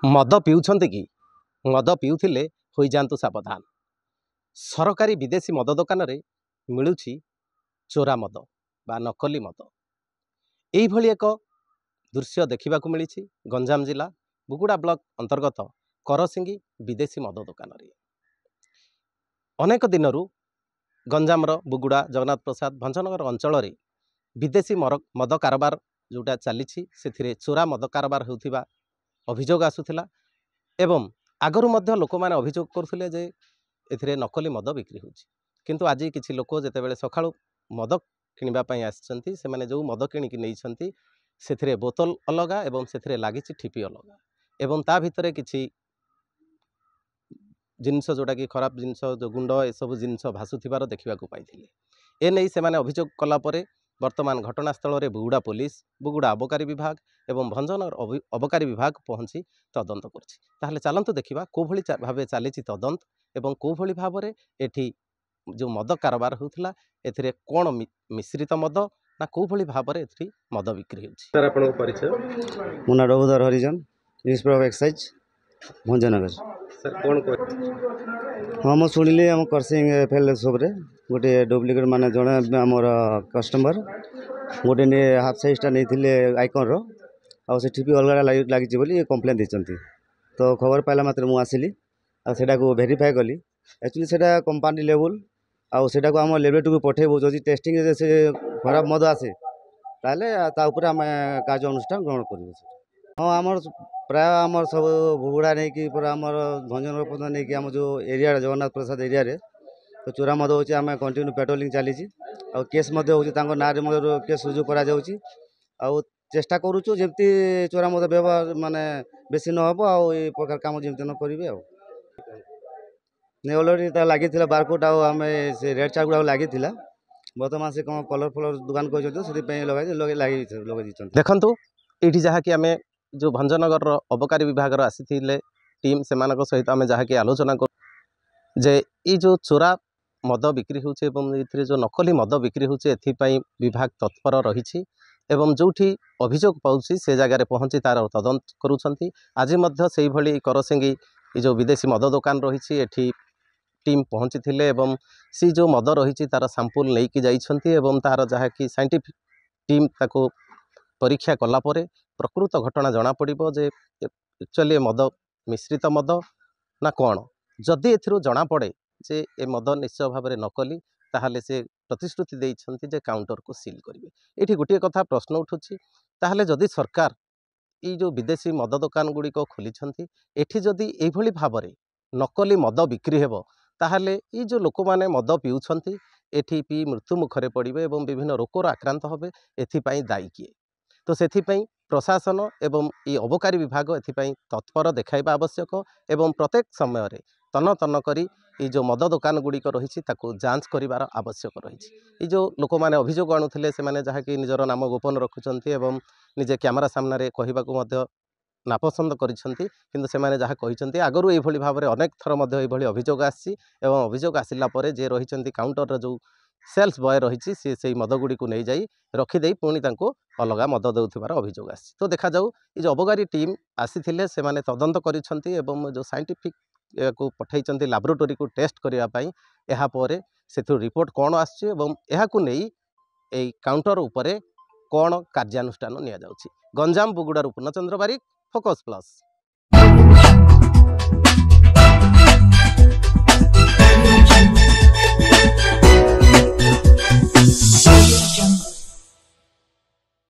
मद पिउछन्ति कि मद पिउथिले होई जान्तु सावधान। सरकारी विदेशी मद दोकान रे मिलुछि चोरा मद बा नकली मद। एई भली एक दृश्य देखिबाकु मिलिछि गंजाम जिला बुगुड़ा ब्लॉक अंतर्गत करसिंगी विदेशी मद दोकान रे। अनेक दिनरु गंजामर बुगुड़ा जगन्नाथ प्रसाद भंजनगर अंचल रे विदेशी मद कारबार जोटा चलीछि सेथिरे चोरा मद कारबार होउथिबा अभियोग आसुथिला एवं आगरु मध्य लोक माने अभियोग करथिले जे एथिरे नकली मद बिक्री होछि। किंतु आज किछि लोक जेतेबेले सखाळु मद किनिबा पई आछंती से माने जो मद किनिकि नैछंती सेथिरे बोतल अलगा एवं सेथिरे लागिछि ठिपी अलगा एवं ता भितरे किछि जिनस जोटा कि खराब जिनस जो गुंड ए सब जिनस भासुथिबार देखिबाकू पाइथिले। ए नै से माने अभियोग कला परे वर्तमान घटनास्थल रे बुगुड़ा पुलिस बुगुड़ा अबकारी विभाग एवं भंजनगर अबकारी विभाग पहुंची तदंत करछि। ताहले चलंतु देखिबा को भली भाबे चलीछि तदंत एवं को भली भाबरे एठी जो मद कारबार होउथला एथिरे कोन मिश्रित मद ना को भली भाबरे एथि मद बिक्री होछि। सर आपन परिचय मुना डबुदर हरिजन inspector of excise Bhanjanagar. Sir कोन को हाँ मुझे शुणिली आम करसिंग एफएल सब्रे गोटे डुप्लिकेट माने जड़े आमर कस्टमर गोटे हाफ साइजटा नहीं आइकन रीपी अलग लगी कम्प्लेन देती तो खबर पाइला मात्र मुझे आसिली आटा को भेरीफाए कली एक्चुअली से कंपानी लेवल आटा को आम लेबरेटरी को पठेबू जदि टेस्टिंग से खराब मद आसे ताले आम कार्य अनुष्ठान ग्रहण करूँ। हाँ आमर प्राय आमर सब बुगुड़ा नहीं कि पूरा आमर भंजनगर पर्यटन नहीं कि आम जो एरिया जगन्नाथ प्रसाद एरिया रे तो चोरा मद होची आम कंटिन्यू पेट्रोलिंग चली केस ना केस रुजु करा जाउची आउ चेष्टा करूचु जेमती चोरा मद व्यवहार माने बेसी न हबो आउ ए प्रकार काम जेमती न करिवे आउ ने ऑलरेडी ता लागि थिला बारकोड आउ आम से रेड चार्ट गुडा लागि थिला वर्तमान से कम कलर फलर दुकान कहजो सेति पई लगे लागि दिछन। देखंतु एठी जहा कि आमे जो भंजनगर अबकारी विभाग आसी टीम से सहित आम जहाँ कि आलोचना कर जे ई जो चोरा मद बिक्री होचे एवं एथिरे जो नकली मद बिक्री होचे एथिपाई विभाग तत्पर रही एवं जोठी अभियोग पाउछि से जगार पहुँची तार तदंत करुछंती। आज मध्य सेही भली करसिंगी जो विदेशी मद दोकान रही एठी टीम पहुँची थिले एवं सी जो मद रही तार सैंपल लेकी जाइछंती एवं तार जहाँ कि साइंटिफिक टीम ताको परीक्षा कला परे प्रकृत घटना जना पड़िबो जे एक्चुअली मद मिश्रित मद ना कौन जदि एथिरो जना पड़े जे ए मद निश्चय भाव में नकली ताहले से प्रतिश्रुति देइछंती जे काउंटर को सील करिवे। एठी गोटे कथा प्रश्न उठुछि ताहले जदि सरकार ई जो विदेशी मद दोकान गुड़ी को खोलिछंती एठी जदि एई भली भाव में नकली मद बिक्री हेबो ताहले ई जो लोक माने मद पिउछंती एठी पी मृत्यु मुखरे पड़िबे एवं विभिन्न रोगर आक्रांत होबे एथिपाई दायी किए। तो सेथिपाई प्रशासन एवं ये अबकारी विभाग एथिपाई तत्पर देखाइबा आवश्यक एवं प्रत्येक समय रे तन तन करी ये जो मद दोकान गुड़िक रही जांच करिवार आवश्यक रही। जो लोक मैंने अभियोग आणुथिले से माने जहाँ कि निजर नाम गोपन रखुचंती एवं निजे कैमरा सामने कहबाकू मध्य नापसंद करिसेंती किंतु से माने जहाँ कहिसेंती आगरु एई भली भाव में अनेक थर मध्य एई भली अभियोग आसी एवं अभियोग आसिला परे जे रहिसेंती काउंटर जो सेल्स बॉय रही सी से मद गुड़ी को नहीं जाई रखिदे पुणी अलग मद देउथिबार अभियोग आसी। तो देखा जाऊ ये जो अबकारी टीम आसी से माने तदंत करिसेंती एवं जो साइंटिफिक को पठाइचंती लैबोरेटरी को टेस्ट करिया पई एहा परे सेथु रिपोर्ट कोन आछि एवं एहा को नै ए काउंटर उपरे कोन कार्यानुष्ठान निया जाउछि। गंजाम बुगुड़ा पूर्णचंद्र बारिक, फोकस प्लस।